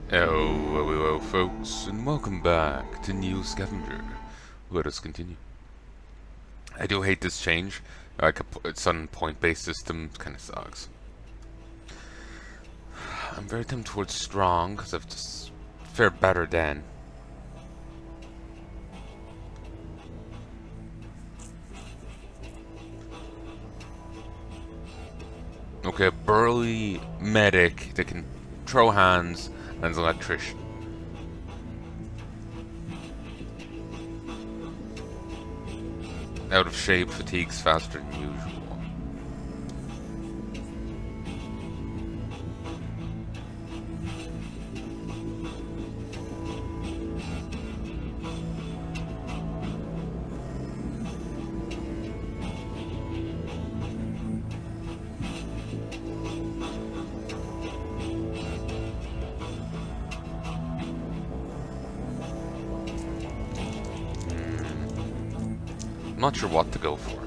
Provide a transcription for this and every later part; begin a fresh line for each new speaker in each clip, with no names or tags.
Hello, folks, and welcome back to new Scavenger. Let us continue. I do hate this change. Like, it's on point-based system, kind of sucks. I'm very tempted towards strong, because I've just fared better than. Okay, a burly medic that can throw hands and is an electrician. Out of shape, fatigues faster than usual. I'm not sure what to go for.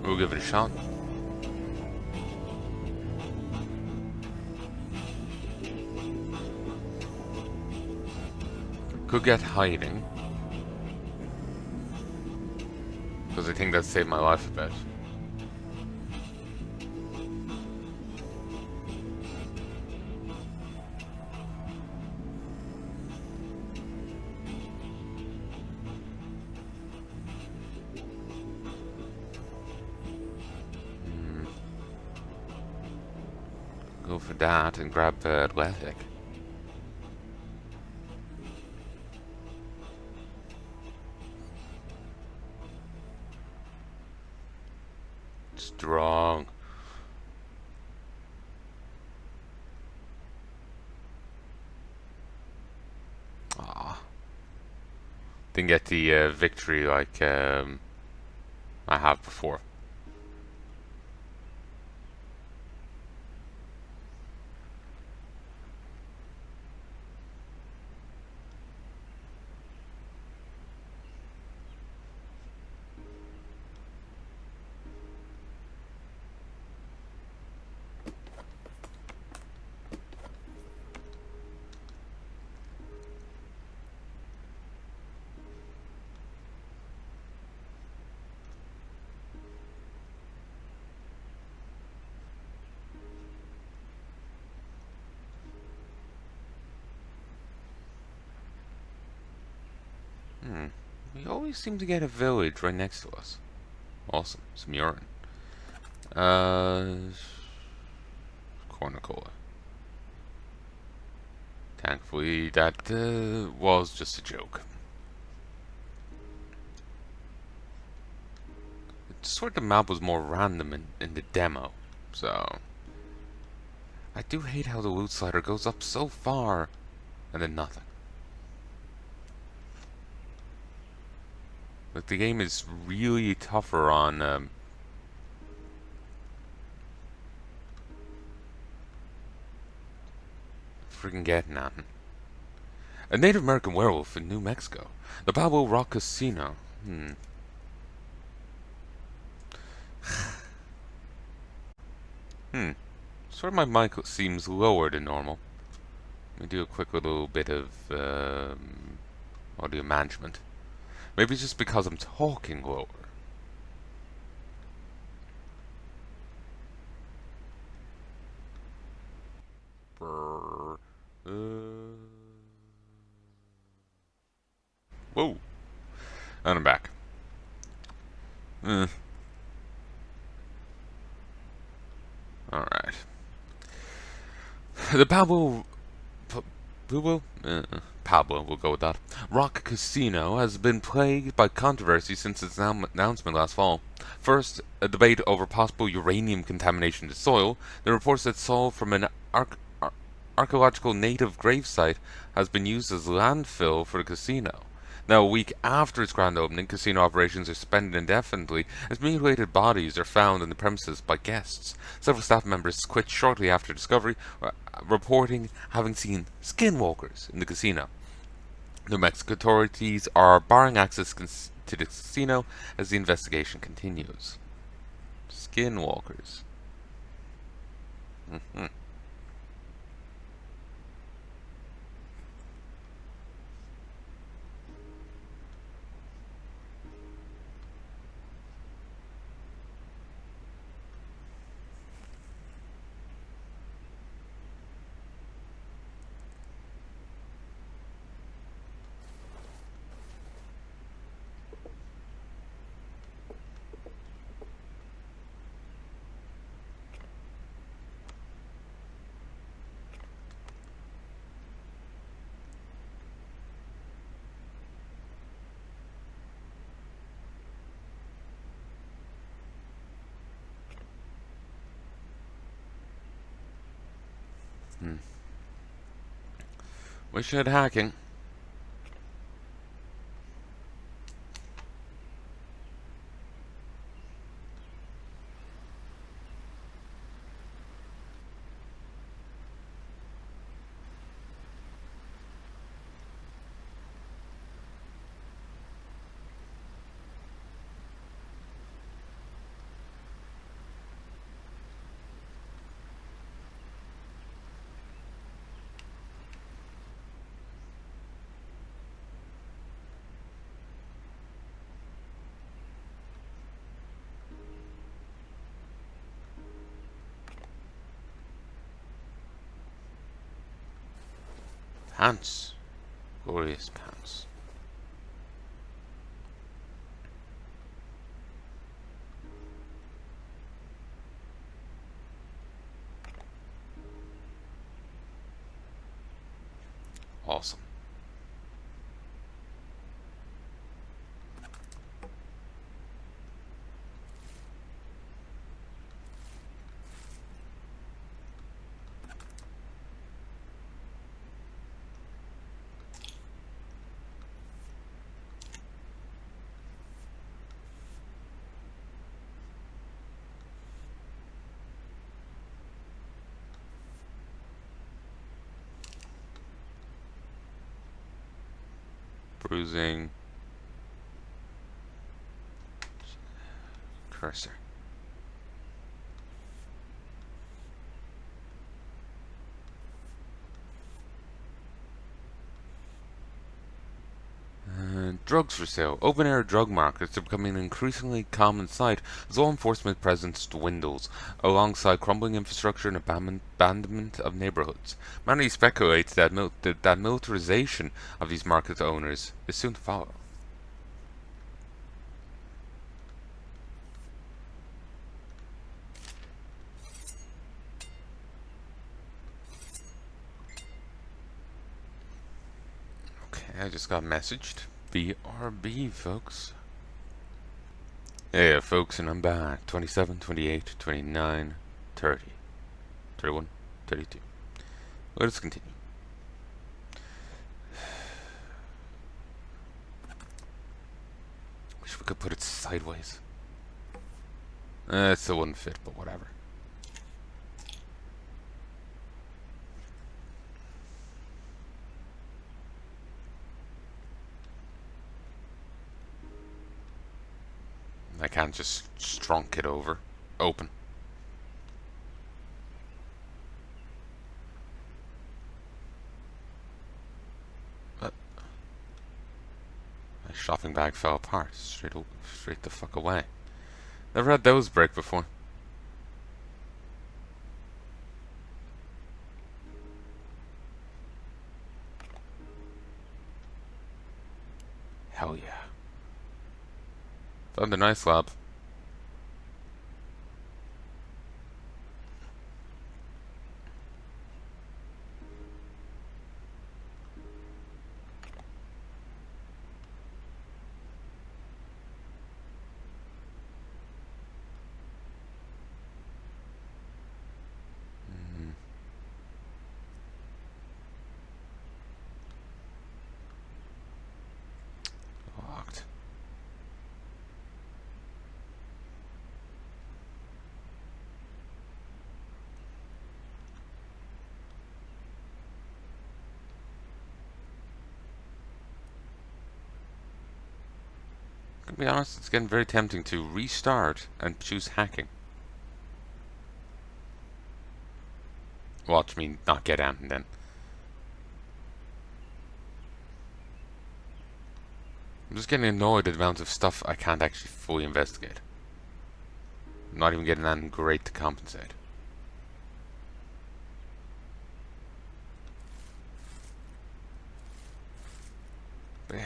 We'll give it a shot. Could get hiding, because I think that saved my life a bit. Go for that and grab athletic. Strong. Ah, didn't get the victory like I have before. We always seem to get a village right next to us. Awesome. Some urine. Cornucola. Thankfully, that was just a joke. It's sort of the map was more random in the demo, so I do hate how the loot slider goes up so far and then nothing. Like, the game is really tougher on freaking getting at him. A Native American werewolf in New Mexico. The Balboa Rock Casino. Sort of my mic seems lower than normal. Let me do a quick little bit of audio management. Maybe it's just because I'm talking lower. Whoa. And I'm back. Alright. The Pablo... Pablo, we'll go with that. Rock Casino has been plagued by controversy since its announcement last fall. First, a debate over possible uranium contamination to soil. The reports that soil from an archaeological native gravesite has been used as landfill for the casino. Now, a week after its grand opening, casino operations are suspended indefinitely as mutilated bodies are found in the premises by guests. Several staff members quit shortly after discovery, reporting having seen skinwalkers in the casino. New Mexico authorities are barring access to the casino as the investigation continues. Skinwalkers. Mm-hmm. Hmm. Wish I had hacking. Pants. Glorious pants. Awesome. Bruising. Cursor. Drugs for sale. Open-air drug markets are becoming an increasingly common sight as law enforcement presence dwindles, alongside crumbling infrastructure and abandonment of neighborhoods. Many speculate that, that militarization of these market owners is soon to follow. Okay, I just got messaged. BRB, folks. Yeah, folks, and I'm back. 27, 28, 29, 30, 31, 32. Let us continue. Wish we could put it sideways. It still wouldn't fit, but whatever. I can't just strunk it over. Open. My shopping bag fell apart. Straight the fuck away. Never had those break before. Hell yeah. Found a nice lab. Locked. To be honest, it's getting very tempting to restart and choose hacking. Watch me not get amped then. I'm just getting annoyed at the amount of stuff I can't actually fully investigate. I'm not even getting anything great to compensate. Blech.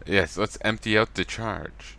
Yes, let's empty out the charge.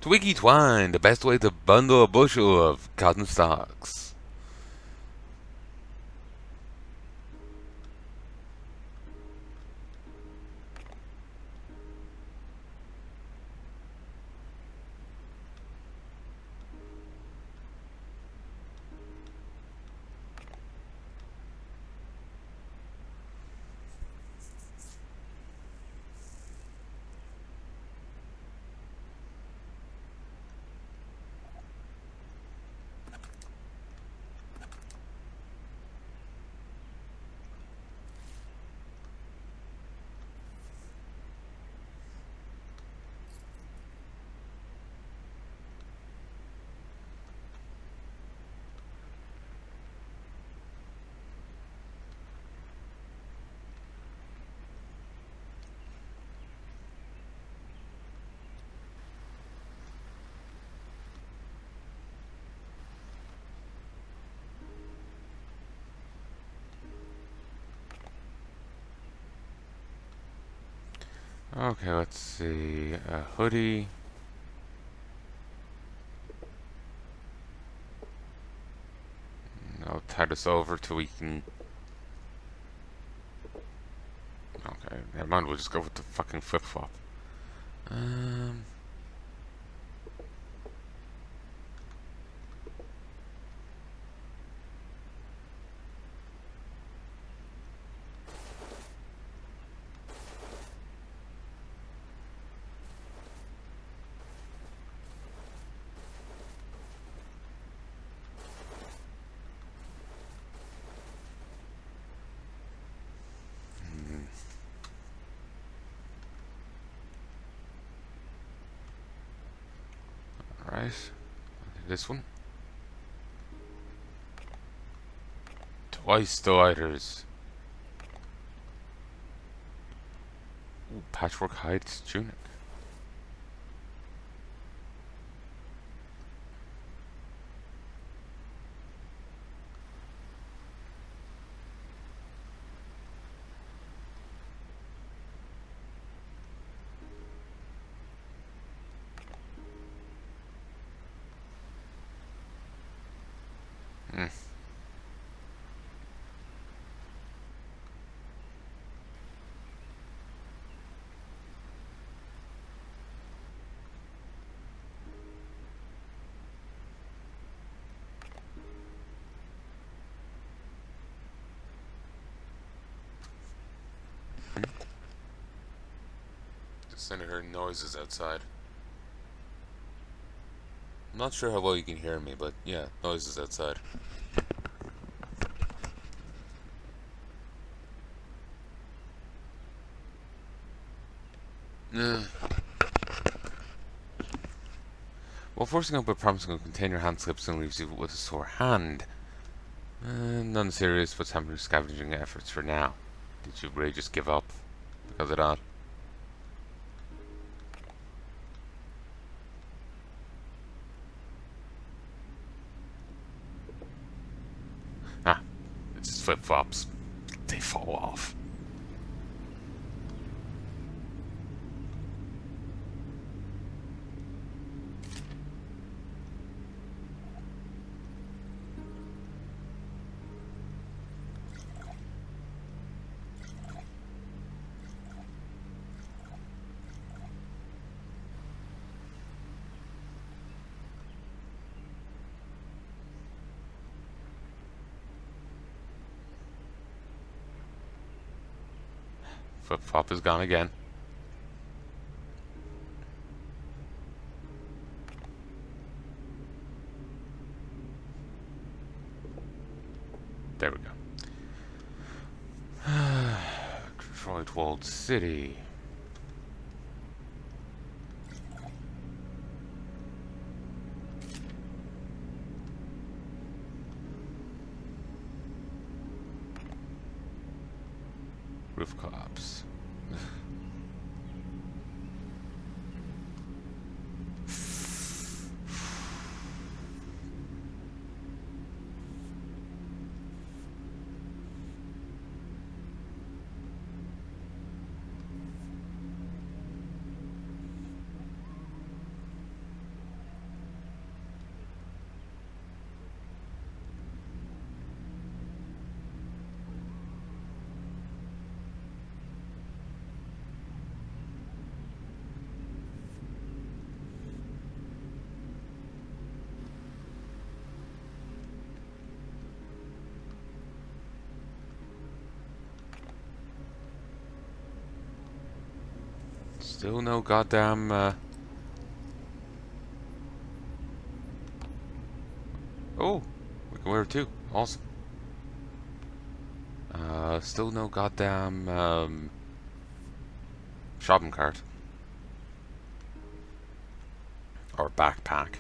Twiggy Twine, the best way to bundle a bushel of cotton stalks. Okay, let's see. A hoodie. I'll tie this over till we can. Okay, never mind. We'll just go with the fucking flip flop. Um. Alright. This one. Twice the lighters. Ooh, patchwork hides tunic. Mm. Just sending her noises outside. I'm not sure how well you can hear me, but yeah, noises outside. While forcing up a promising container, hand slips and leaves you with a sore hand. None serious. What's happening to scavenging efforts for now? Did you really just give up because of that? Ah, it's just flip-flops. They fall off. Flip-flop is gone again. There we go. Detroit walled city. Roof collapse. Still no goddamn, Oh, we can wear it too. Awesome. Still no goddamn, shopping cart. Or backpack.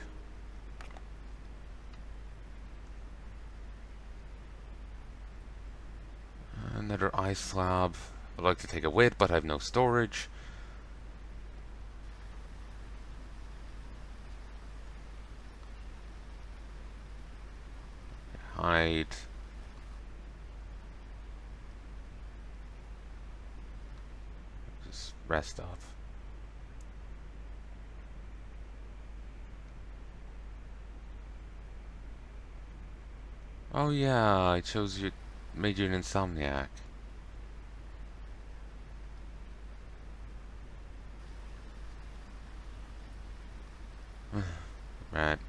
Another ice slab. I'd like to take it with, but I have no storage. Hide. Just rest up. Oh yeah, I chose you, made you an insomniac. Right.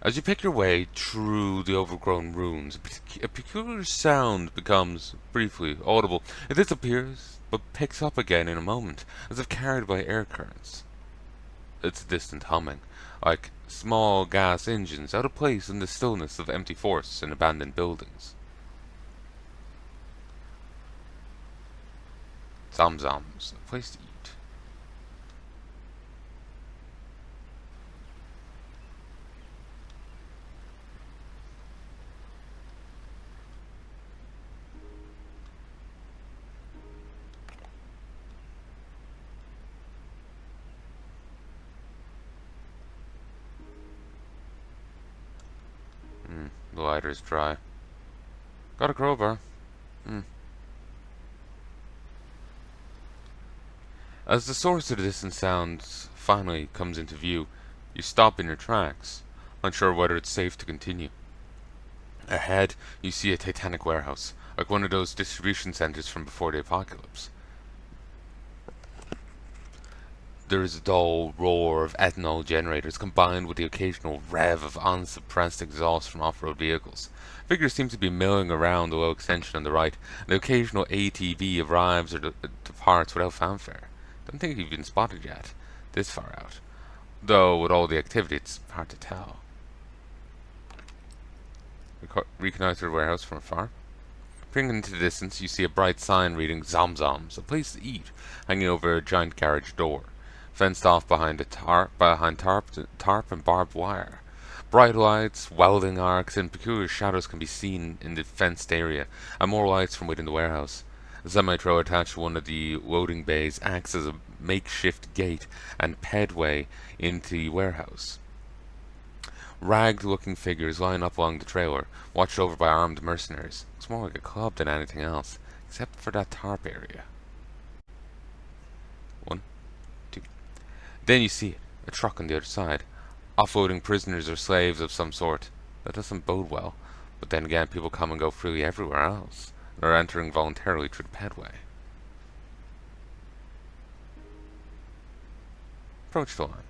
As you pick your way through the overgrown ruins, a peculiar sound becomes briefly audible. It disappears, but picks up again in a moment, as if carried by air currents. It's a distant humming, like small gas engines out of place in the stillness of empty forests and abandoned buildings. Zom Zoms, a place to eat. The lighter's dry. Got a crowbar. As the source of the distant sounds finally comes into view, you stop in your tracks, unsure whether it's safe to continue. Ahead, you see a titanic warehouse, like one of those distribution centers from before the apocalypse. There is a dull roar of ethanol generators combined with the occasional rev of unsuppressed exhaust from off-road vehicles. Figures seem to be milling around the low extension on the right, and the occasional ATV arrives or departs without fanfare. Don't think you've been spotted yet, this far out. Though, with all the activity, it's hard to tell. Recognize the warehouse from afar. Peering into the distance, you see a bright sign reading Zom Zoms, a place to eat, hanging over a giant garage door, fenced off behind tarp and barbed wire. Bright lights, welding arcs, and peculiar shadows can be seen in the fenced area, and more lights from within the warehouse. A semi-trailer attached to one of the loading bays acts as a makeshift gate and pedway into the warehouse. Ragged-looking figures line up along the trailer, watched over by armed mercenaries. It's more like a club than anything else, except for that tarp area. One, two. Then you see it, a truck on the other side, offloading prisoners or slaves of some sort. That doesn't bode well, but then again, people come and go freely everywhere else, and are entering voluntarily through the pedway. Approach the line.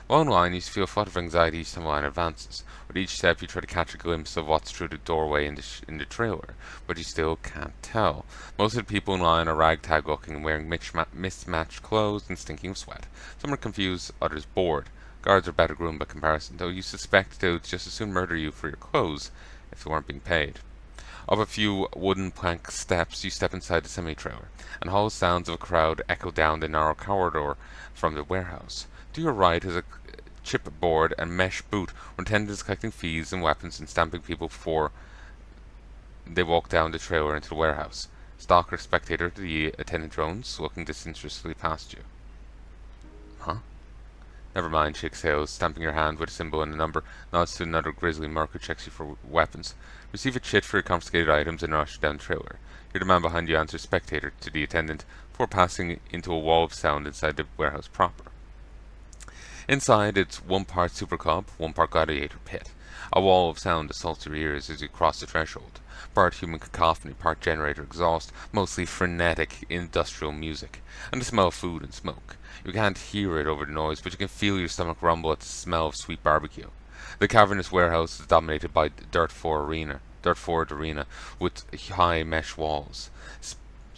While in line, you feel a flood of anxiety each time the line advances. With each step, you try to catch a glimpse of what's through the doorway in the trailer, but you still can't tell. Most of the people in line are ragtag looking, wearing mismatched clothes and stinking of sweat. Some are confused, others bored. Guards are better groomed by comparison, though you suspect they would just as soon murder you for your clothes if they weren't being paid. Up a few wooden plank steps, you step inside the semi-trailer, and hollow sounds of a crowd echo down the narrow corridor from the warehouse. To your right is a chipboard and mesh boot where attendants collecting fees and weapons and stamping people before they walk down the trailer into the warehouse. Stalker spectator, the attendant drones, looking disinterestedly past you. Huh? Never mind, she exhales, stamping your hand with a symbol and a number, nods to another grisly merc who checks you for weapons. Receive a chit for your confiscated items and rush down the trailer. Hear the man behind you answer spectator to the attendant before passing into a wall of sound inside the warehouse proper. Inside, it's 1 part super club, 1 part gladiator pit. A wall of sound assaults your ears as you cross the threshold. Part human cacophony, part generator exhaust, mostly frenetic industrial music, and the smell of food and smoke. You can't hear it over the noise, but you can feel your stomach rumble at the smell of sweet barbecue. The cavernous warehouse is dominated by dirt floored arena with high mesh walls.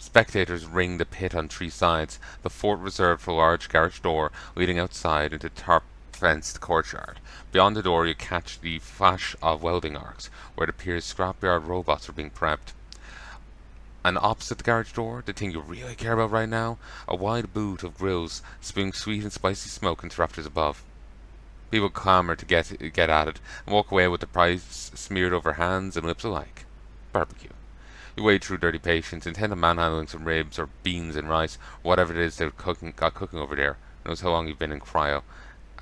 Spectators ring the pit on 3 sides, the fort reserved for a large garage door leading outside into tarp-fenced courtyard. Beyond the door you catch the flash of welding arcs, where it appears scrapyard robots are being prepped. And opposite the garage door, the thing you really care about right now, a wide boot of grills spewing sweet and spicy smoke into rafters above. People clamour to get at it, and walk away with the price smeared over hands and lips alike. Barbecue. You wade through dirty patience, intent on manhandling some ribs or beans and rice, whatever it is they've got cooking over there. Who knows how long you've been in cryo,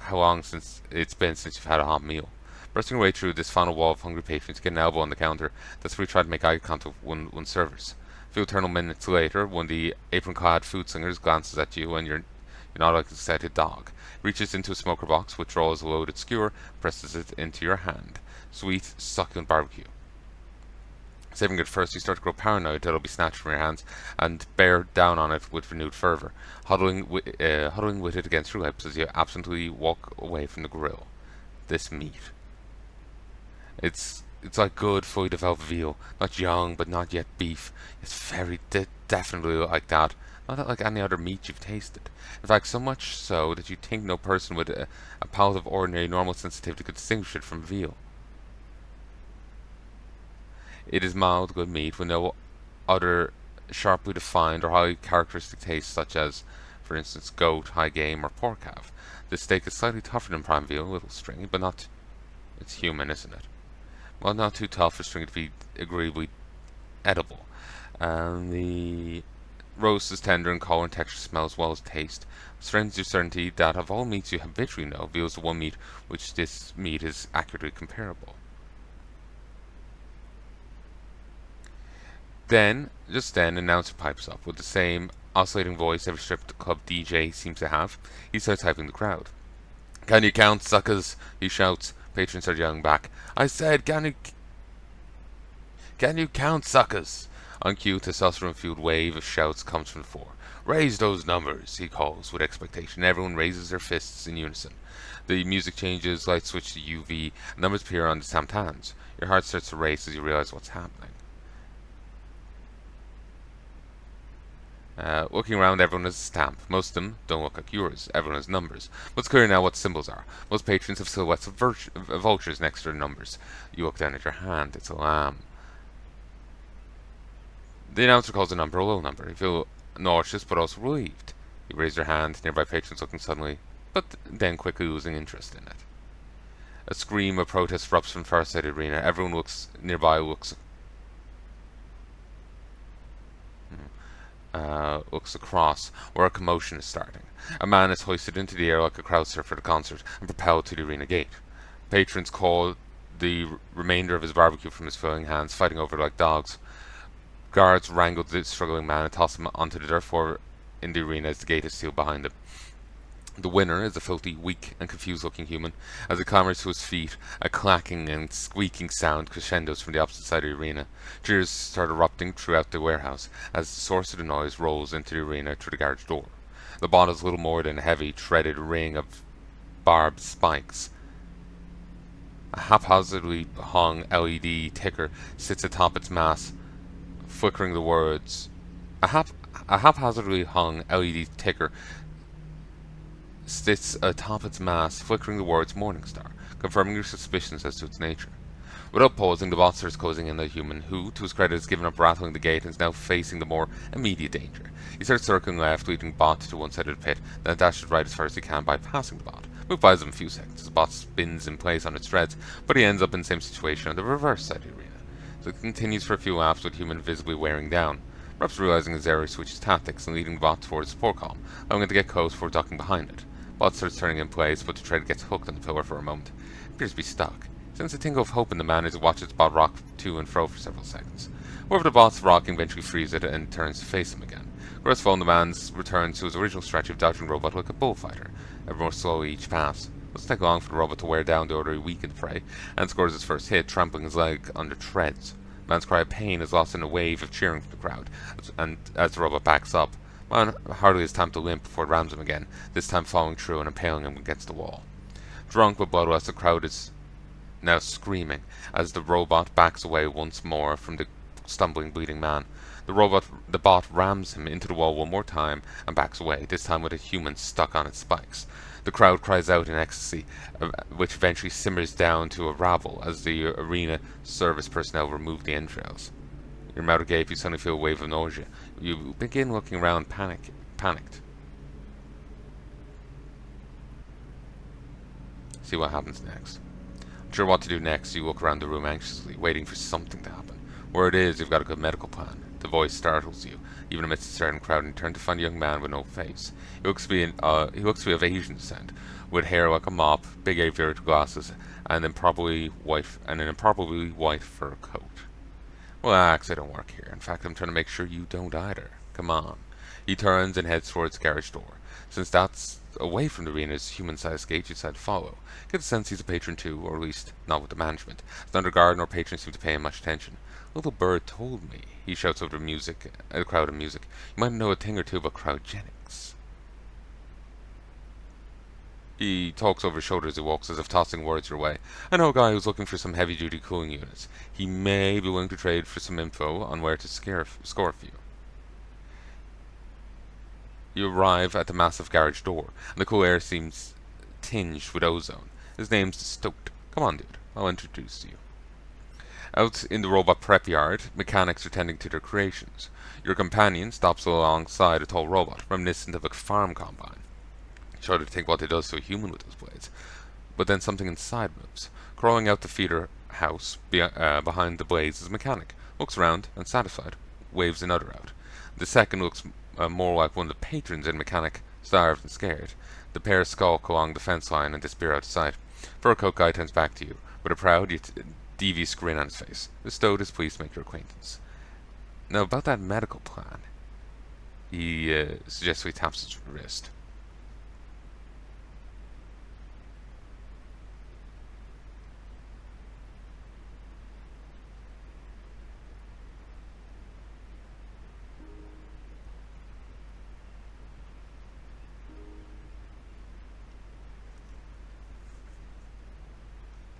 how long since it's been since you've had a hot meal. Bursting your way through this final wall of hungry patients, you get an elbow on the counter. That's where you try to make eye contact with one servers. A few eternal minutes later, one of the apron-clad food slingers glances at you, and you're not like an excited dog. Reaches into a smoker box, withdraws a loaded skewer, presses it into your hand. Sweet, succulent barbecue. Saving it first, you start to grow paranoid that it'll be snatched from your hands and bear down on it with renewed fervor, huddling with it against your lips as you absently walk away from the grill. This meat. It's like good, fully developed veal, not young but not yet beef. It's very definitely like that, not like any other meat you've tasted. In fact, so much so that you think no person with a palate of ordinary, normal sensitivity could distinguish it from veal. It is mild, good meat with no other sharply defined or highly characteristic tastes such as, for instance, goat, high game, or pork calf. This steak is slightly tougher than prime veal, a little stringy, but not... It's human, isn't it? Well, not too tough for stringy to be agreeably edible. The roast is tender and color and texture smell as well as taste. Strengthens your certainty that of all meats you habitually know, veal is the one meat which this meat is accurately comparable. Just then, an announcer pipes up with the same oscillating voice every strip club DJ seems to have. He starts hyping the crowd. "Can you count, suckers?" he shouts. Patrons start yelling back. "I said, can you count, suckers?" On cue, a testosterone-fueled wave of shouts comes from the floor. "Raise those numbers," he calls with expectation. Everyone raises their fists in unison. The music changes, lights switch to UV, and numbers appear on the stamped hands. Your heart starts to race as you realize what's happening. Looking around, everyone has a stamp. Most of them don't look like yours. Everyone has numbers. But it's clear now what symbols are. Most patrons have silhouettes of vultures next to their numbers. You look down at your hand. It's a lamb. The announcer calls a number a low number. You feel nauseous but also relieved. You raise your hand. Nearby patrons looking suddenly, but then quickly losing interest in it. A scream of protest erupts from the far side of the arena. Everyone looks nearby. Looks across where a commotion is starting. A man is hoisted into the air like a crowd surfer at a concert and propelled to the arena gate. Patrons call the remainder of his barbecue from his filling hands, fighting over it like dogs. Guards wrangle the struggling man and toss him onto the dirt floor in the arena as the gate is sealed behind him. The winner is a filthy, weak, and confused-looking human. As he clambers to his feet, a clacking and squeaking sound crescendos from the opposite side of the arena. Cheers start erupting throughout the warehouse as the source of the noise rolls into the arena through the garage door. The bot is little more than a heavy, threaded ring of barbed spikes. A haphazardly hung LED ticker sits atop its mass, flickering the words. A haphazardly hung LED ticker sits atop its mast, flickering the words Morningstar, confirming your suspicions as to its nature. Without pausing, the bot starts closing in on the human, who, to his credit, has given up rattling the gate and is now facing the more immediate danger. He starts circling left, leading the bot to one side of the pit, then dashes right as far as he can, bypassing the bot. Move buys him a few seconds. The bot spins in place on its threads, but he ends up in the same situation on the reverse side of the arena. So it continues for a few laps with the human visibly wearing down. Perhaps realizing his error, he switches tactics and leading the bot towards the support column, allowing it to get close before ducking behind it. Bot starts turning in place, but the tread gets hooked on the pillar for a moment. It appears to be stuck. Since a tingle of hope in the man as he watches the bot rock to and fro for several seconds. However, the bot's rocking eventually frees it and turns to face him again. Crestfallen, the man returns to his original strategy of dodging the robot like a bullfighter, ever more slowly each pass. It doesn't take long for the robot to wear down the already weakened prey, and scores his first hit, trampling his leg under treads. The man's cry of pain is lost in a wave of cheering from the crowd, and as the robot backs up, man hardly has time to limp before it rams him again, this time following through and impaling him against the wall. Drunk with bloodlust, the crowd is now screaming as the robot backs away once more from the stumbling, bleeding man. The bot rams him into the wall one more time and backs away, this time with a human stuck on its spikes. The crowd cries out in ecstasy, which eventually simmers down to a rabble as the arena service personnel remove the entrails. Your mouth agape, you suddenly feel a wave of nausea. You begin looking around panicked. See what happens next. Unsure what to do next, you look around the room anxiously, waiting for something to happen. Where it is, you've got a good medical plan. The voice startles you, even amidst the starting crowd, and you turn to find a young man with no face. He looks to be of Asian descent, with hair like a mop, big aviator glasses, and an improbably white fur coat. Relax, I don't work here. In fact, I'm trying to make sure you don't either. Come on. He turns and heads towards the garage door. Since that's away from the arena's human-sized gate, you decide to follow. Get the sense he's a patron too, or at least not with the management. Neither guard nor patron seem to pay him much attention. Little bird told me, he shouts over the crowd of music. You might know a thing or two about cryogenics. He talks over his shoulder as he walks, as if tossing words your way. I know a guy who's looking for some heavy-duty cooling units. He may be willing to trade for some info on where to score a few. You arrive at the massive garage door, and the cool air seems tinged with ozone. His name's Stoked. Come on, dude. I'll introduce you. Out in the robot prep yard, mechanics are tending to their creations. Your companion stops alongside a tall robot, reminiscent of a farm combine. Shudder to think what it does to a human with those blades. But then something inside moves. Crawling out the feeder house behind the blades is a mechanic. Looks around and, satisfied, waves another out. The second looks more like one of the patrons and mechanic, starved and scared. The pair skulk along the fence line and disappear out of sight. Fur coat guy turns back to you, with a proud yet devious grin on his face. The Stowed is pleased to make your acquaintance. Now, about that medical plan, he suggests he taps his wrist.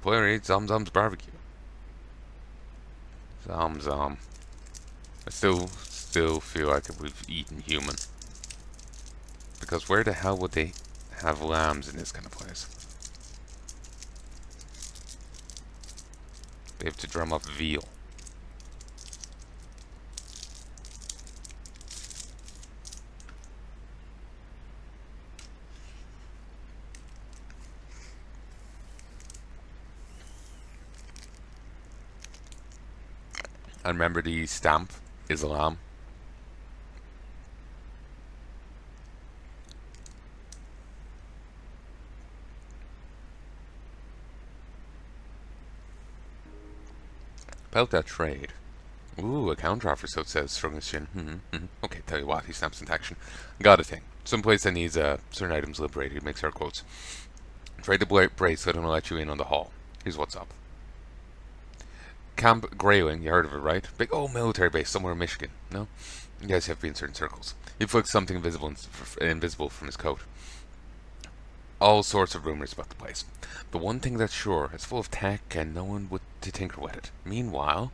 Player 8, Zom Zom's barbecue. Zom Zom. I still still feel like we've eaten human. Because where the hell would they have lambs in this kind of place? They have to drum up veal. And remember the stamp is a lamb. About that trade. Ooh, a counter offer, so it says, shrugging his chin. Okay, tell you what, he snaps into action. Got a thing. Someplace that needs certain items liberated, makes air quotes. Trade the bracelet and I'll let you in on the haul. Here's what's up. Camp Grayling, you heard of it, right? Big old military base somewhere in Michigan, no? You guys have to be in certain circles. He flicks something invisible from his coat. All sorts of rumors about the place. The one thing that's sure, it's full of tech and no one would to tinker with it. Meanwhile,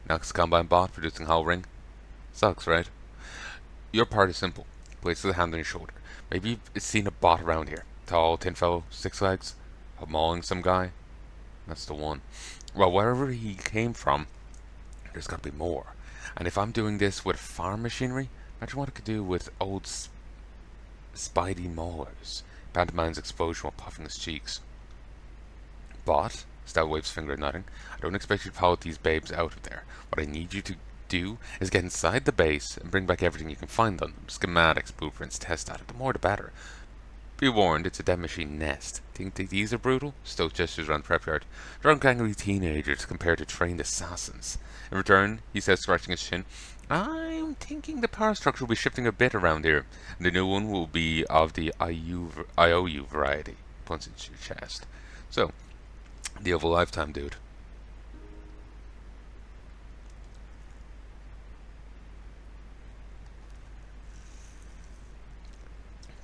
next combine bot producing hull ring. Sucks, right? Your part is simple. Place the hand on your shoulder. Maybe you've seen a bot around here. Tall, tin fellow, 6 legs, mauling some guy. That's the one. Well, wherever he came from, there's got to be more. And if I'm doing this with farm machinery, imagine what it could do with old Spidey maulers. Pantomime's explosion while puffing his cheeks. But, Stout waves finger nodding, I don't expect you to follow these babes out of there. What I need you to do is get inside the base and bring back everything you can find on them. Schematics, blueprints, test data, the more the better. Be warned, it's a dead machine nest. Think these are brutal? Stoke gestures around prep yard. Drunk, angry teenagers compared to trained assassins. In return, he says, scratching his chin, I'm thinking the power structure will be shifting a bit around here. The new one will be of the IOU variety. Punch into your chest. So, deal of a lifetime, dude.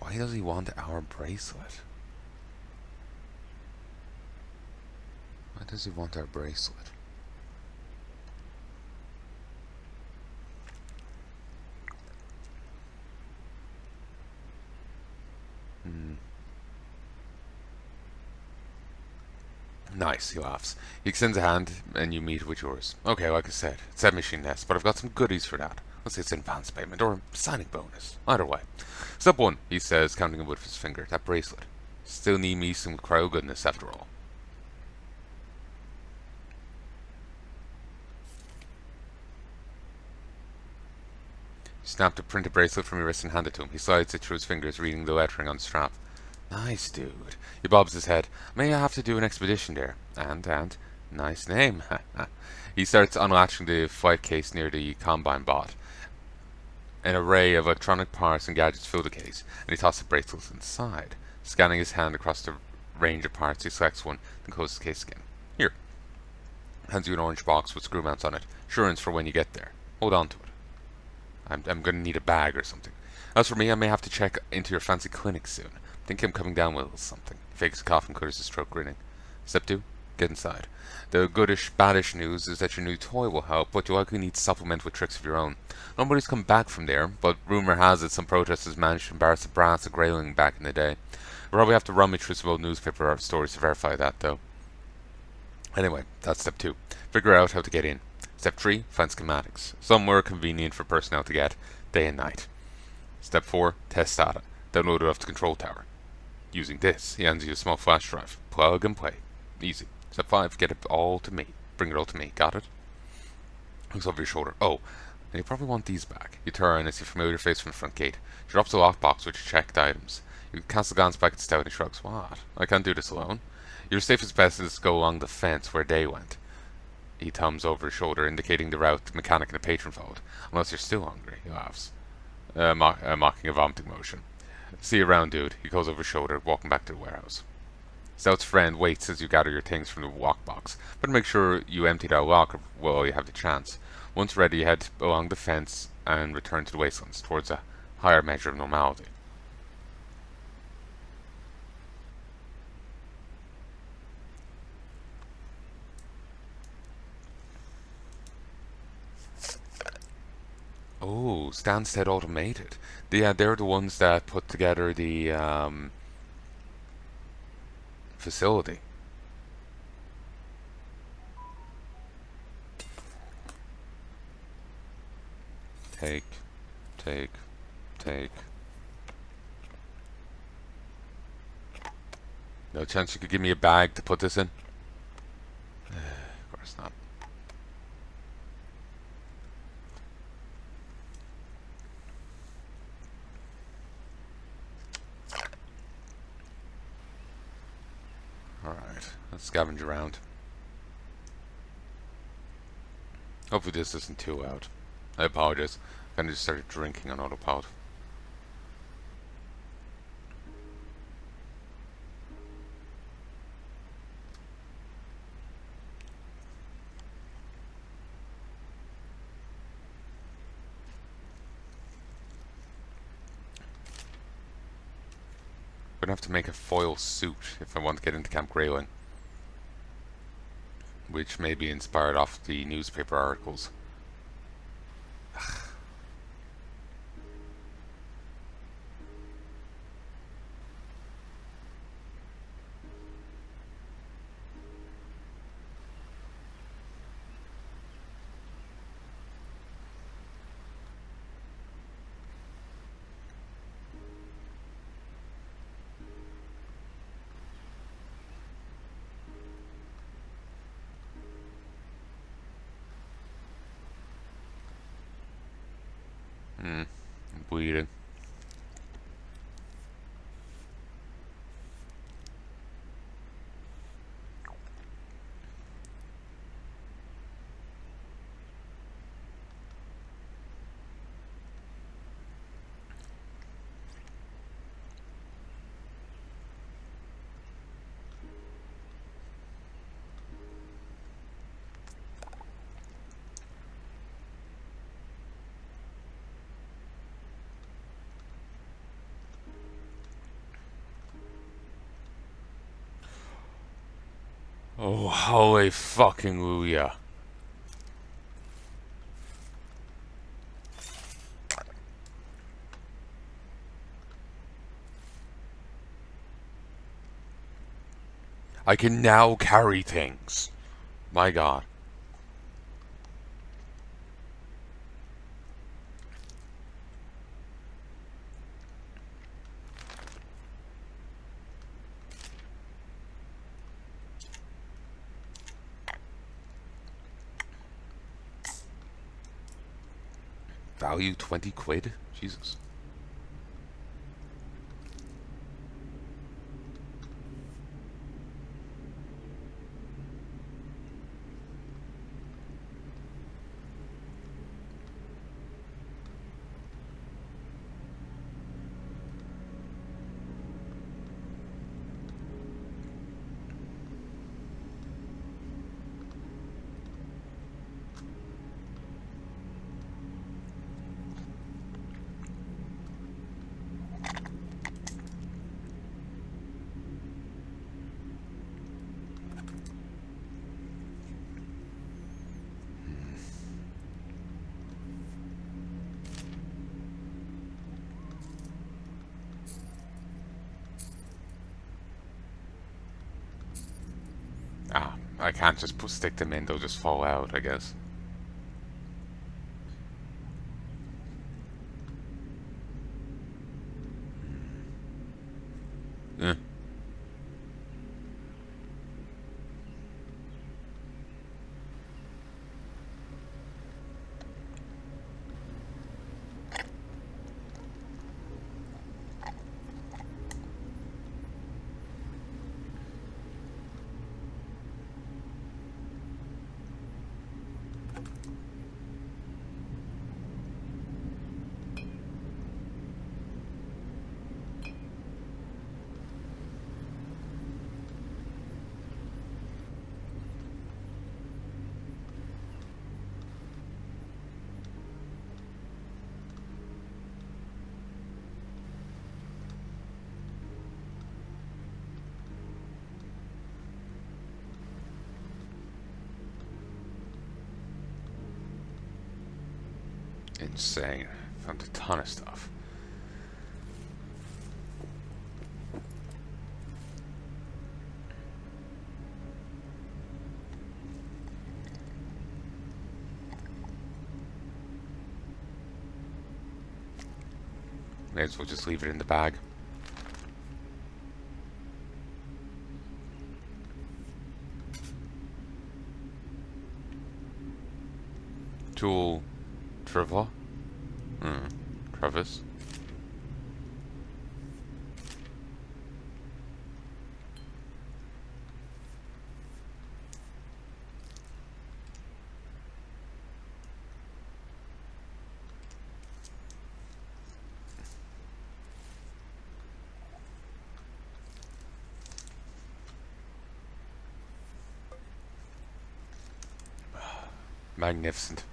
Why does he want our bracelet? Why does he want our bracelet? Nice, he laughs. He extends a hand, and you meet with yours. Okay, like I said, it's that machine nest, but I've got some goodies for that. Let's say it's an advance payment, or a signing bonus. Either way. Step 1, he says, counting it with his finger. That bracelet. Still need me some cryo goodness, after all. He snapped a printed bracelet from your wrist and handed it to him. He slides it through his fingers, reading the lettering on the strap. Nice, dude. He bobs his head. May I have to do an expedition there? And, nice name. He starts unlatching the flight case near the combine bot. An array of electronic parts and gadgets fill the case, and he tosses the bracelets inside. Scanning his hand across the range of parts, he selects one, then closes the case again. Here. Hands you an orange box with screw mounts on it. Insurance for when you get there. Hold on to it. I'm gonna need a bag or something. As for me, I may have to check into your fancy clinic soon. Think I'm coming down with a little something. He fakes a cough and clears his throat, grinning. Step 2. Get inside. The goodish, baddish news is that your new toy will help, but you'll likely need to supplement with tricks of your own. Nobody's come back from there, but rumor has it some protesters managed to embarrass the brass of Grayling back in the day. We'll probably have to rummage through some old newspaper stories to verify that, though. Anyway, that's step 2. Figure out how to get in. Step 3. Find schematics. Somewhere convenient for personnel to get, day and night. Step 4. Test data. Download it off the control tower. Using this, he hands you a small flash drive. Plug and play. Easy. Step 5. Get it all to me. Bring it all to me. Got it? Looks over your shoulder. Oh, and you probably want these back. You turn and see a familiar face from the front gate. She drops a lockbox with your checked items. You cast a glance back at Stout and he shrugs. What? I can't do this alone. Your safest bet is to go along the fence where they went. He thumbs over his shoulder, indicating the route the mechanic and the patron followed. Unless you're still hungry, he laughs, mocking a vomiting motion. See you around, dude. He goes over his shoulder, walking back to the warehouse. Stout's friend waits as you gather your things from the lockbox, but make sure you empty that locker while you have the chance. Once ready, you head along the fence and return to the wastelands, towards a higher measure of normality. Oh, Stansted Automated. They're the ones that put together the facility. Take, take, take. No chance you could give me a bag to put this in? Of course not. Alright, let's scavenge around. Hopefully this isn't too loud. I apologize. I kind of just started drinking on autopilot. I'm gonna have to make a foil suit if I want to get into Camp Grayling, which may be inspired off the newspaper articles. I'm bleeding. Oh, holy fucking hallelujah. I can now carry things. My god. Value 20 quid? Jesus. Ah, I can't just stick them in, they'll just fall out, I guess. Eh. Insane. Found a ton of stuff. May as well just leave it in the bag. Tool Trevor? Travis? Magnificent.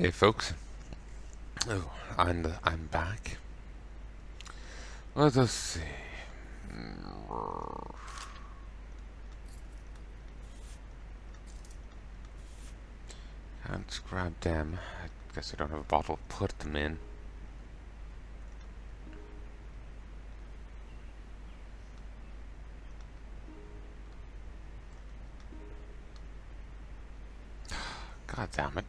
Hey folks. Oh, I'm back. Let us see. Can't grab them. I guess I don't have a bottle to put them in. God damn it.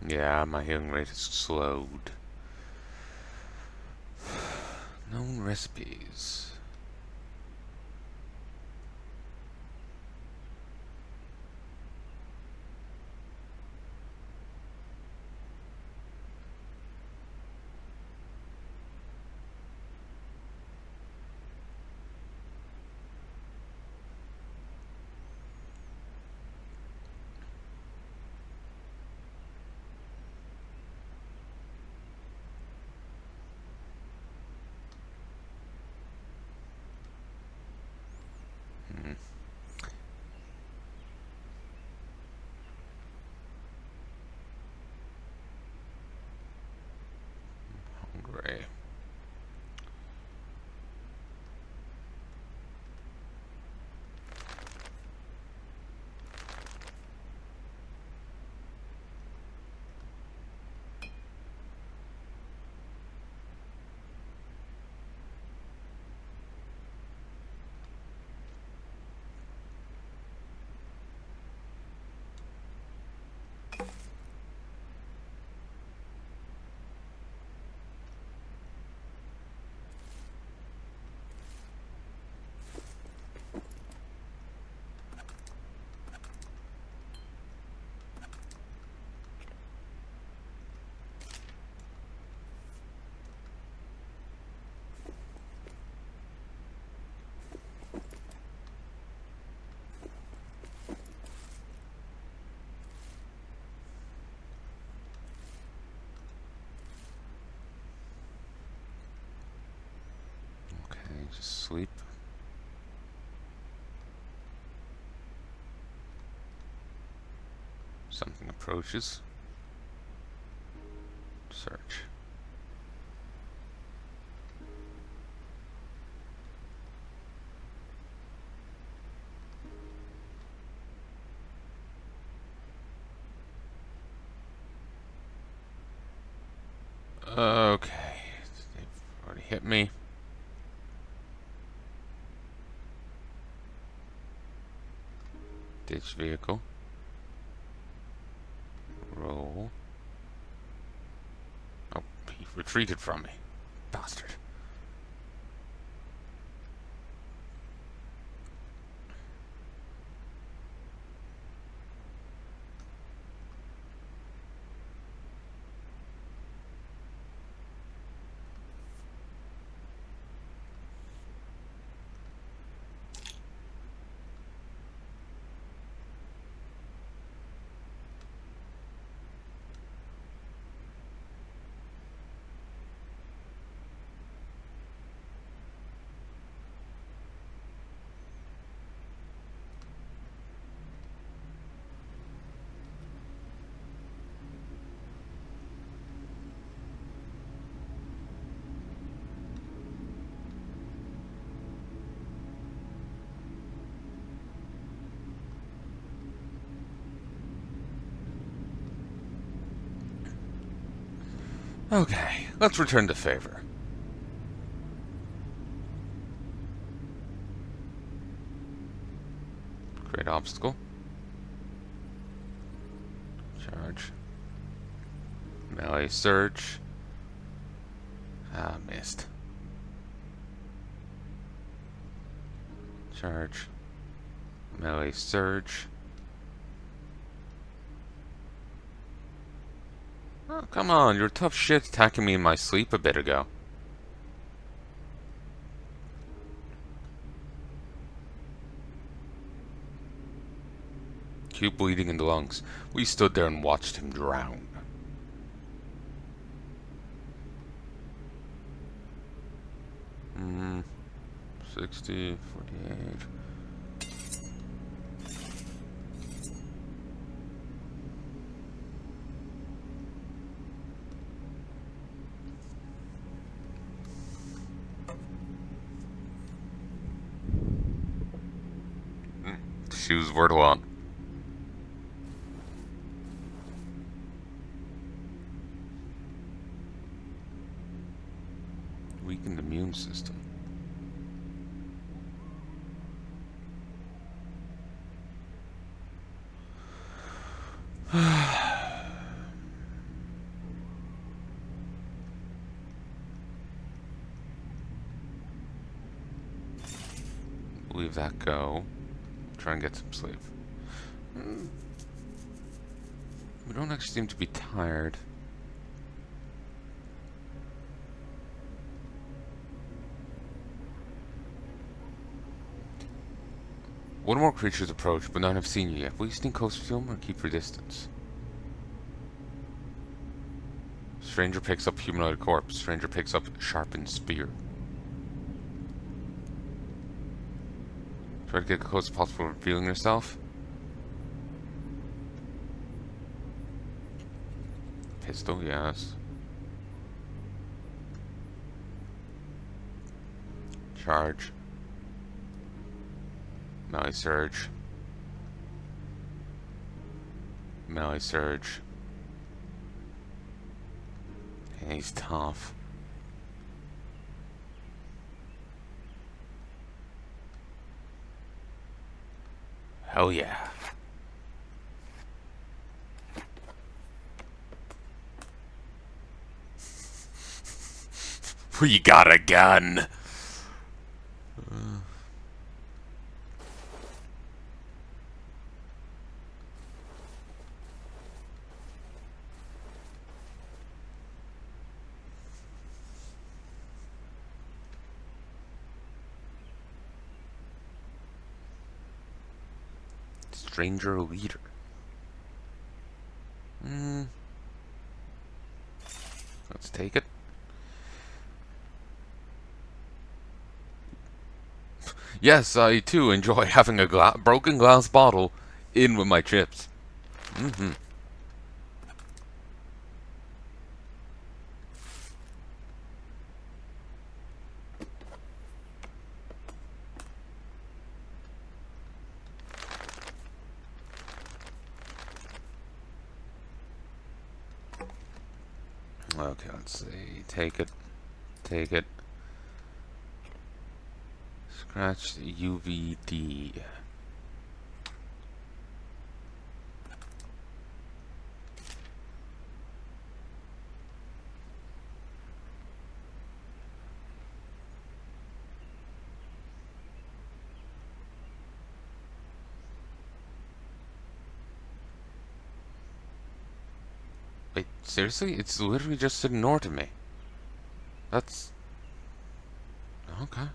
Yeah, my healing rate is slowed. Known recipes. Hungry. Just sleep. Something approaches. Search. Okay. They've already hit me. Ditch vehicle. Roll. Oh, he retreated from me. Bastard. Okay, let's return to favor. Great obstacle. Charge. Melee surge. Ah, missed. Charge. Melee surge. Oh, come on, you're tough shit attacking me in my sleep a bit ago. Acute bleeding in the lungs. We stood there and watched him drown. Hmm. 60, 48. Shoes were to want. Weakened immune system. Leave that go. Try and get some sleep. We don't actually seem to be tired. One more creature's approach, but none have seen you yet. Will you sneak closer to him or keep your distance? Stranger picks up humanoid corpse. Stranger picks up sharpened spear. Try to get as close as possible, revealing yourself. Pistol, yes. Charge. Melee surge. Melee surge. And he's tough. Hell yeah. We got a gun. Stranger leader. Let's take it. Yes, I too enjoy having a broken glass bottle in with my chips. Mm-hmm. Okay, let's see. Take it. Take it. Scratch the UVD. Wait, seriously? It's literally just sitting north of me. That's... okay.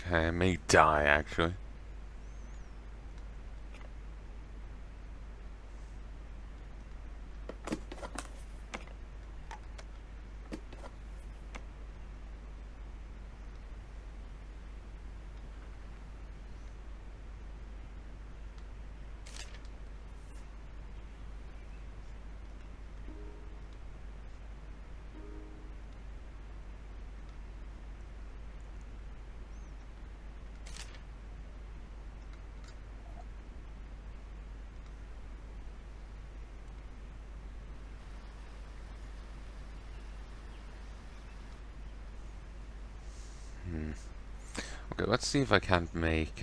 Okay, I may die, actually. Okay, let's see if I can't make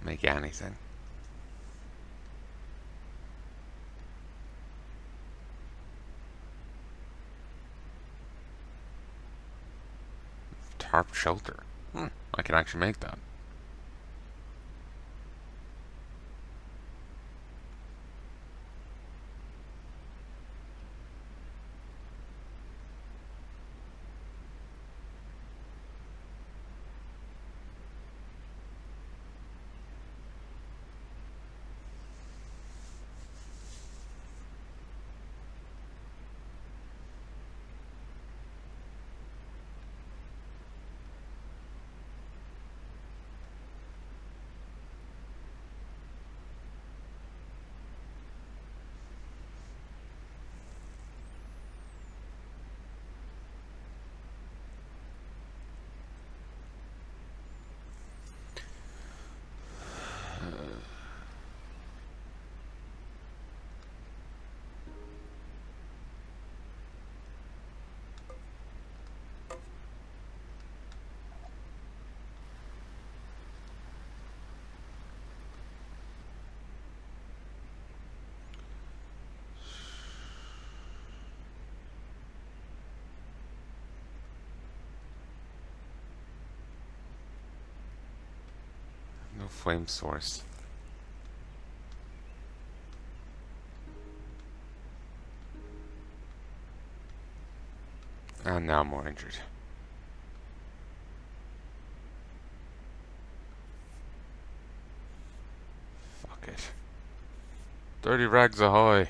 make anything. Tarp shelter. I can actually make that. No flame source. And now I'm more injured. Fuck it. Dirty rags ahoy.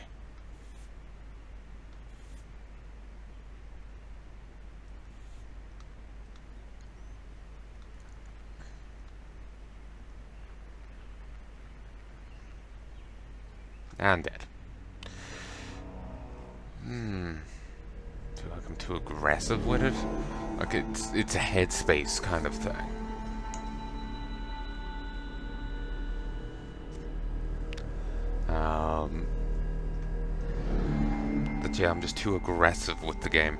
And dead. Feel like I'm too aggressive with it. Like it's a headspace kind of thing. But yeah, I'm just too aggressive with the game.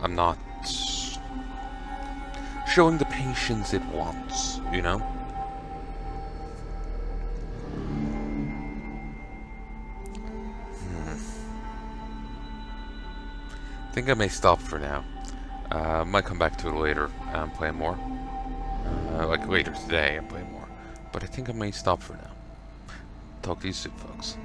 I'm not showing the patience it wants, you know? think I may stop for now. Might come back to it later and play more. Like later today and play more. But I think I may stop for now. Talk to you soon, folks.